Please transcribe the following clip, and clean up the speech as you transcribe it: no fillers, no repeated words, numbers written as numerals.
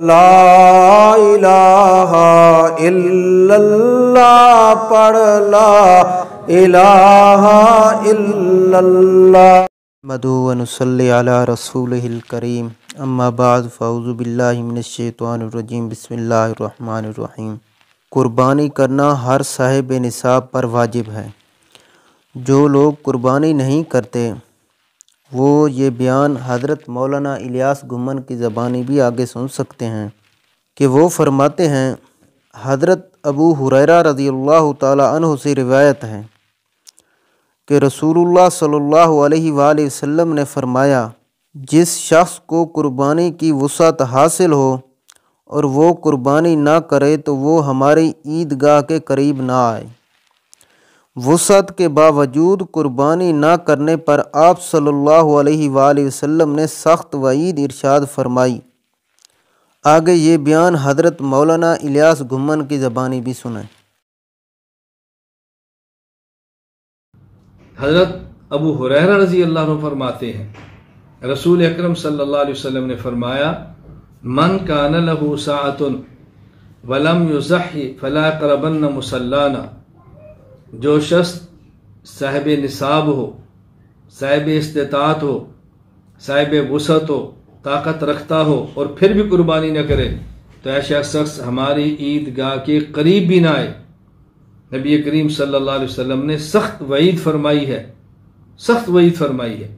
لا الہ الا اللہ پڑھ لا الہ الا اللہ نحمدہ و نصلی علی رسولہ الکریم اما بعد فاعوذ باللہ من الشیطان الرجیم بسم اللہ الرحمن الرحیم۔ قربانی کرنا ہر صاحب نصاب پر واجب ہے۔ جو لوگ قربانی نہیں کرتے وہ یہ بیان حضرت مولانا الیاس گھمن کی زبانی بھی آگے سن سکتے ہیں کہ وہ فرماتے ہیں، حضرت ابو ہریرہ رضی اللہ تعالی عنہ سے روایت ہے کہ رسول اللہ صلی اللہ علیہ وآلہ وسلم نے فرمایا، جس شخص کو قربانی کی وسعت حاصل ہو اور وہ قربانی نہ کرے تو وہ ہماری عیدگاہ کے قریب نہ آئے۔ وسعت کے باوجود قربانی نہ کرنے پر آپ صلی اللہ علیہ وآلہ وسلم نے سخت وعید ارشاد فرمائی۔ آگے یہ بیان حضرت مولانا الیاس گھمن کی زبانی بھی سنیں۔ حضرت ابو ہریرہ رضی اللہ عنہ فرماتے ہیں، رسول اکرم صلی اللہ علیہ وسلم نے فرمایا، من کان لہ ساعۃ ولم یضحی فلا یقربن مصلانا، جو شخص صاحب نصاب ہو، صاحب استطاعت ہو، صاحب وسعت ہو، طاقت رکھتا ہو اور پھر بھی قربانی نہ کرے تو ایسا شخص ہماری عیدگاہ کے قریب بھی نہ آئے۔ نبی کریم صلی اللہ علیہ وسلم نے سخت وعید فرمائی ہے، سخت وعید فرمائی ہے۔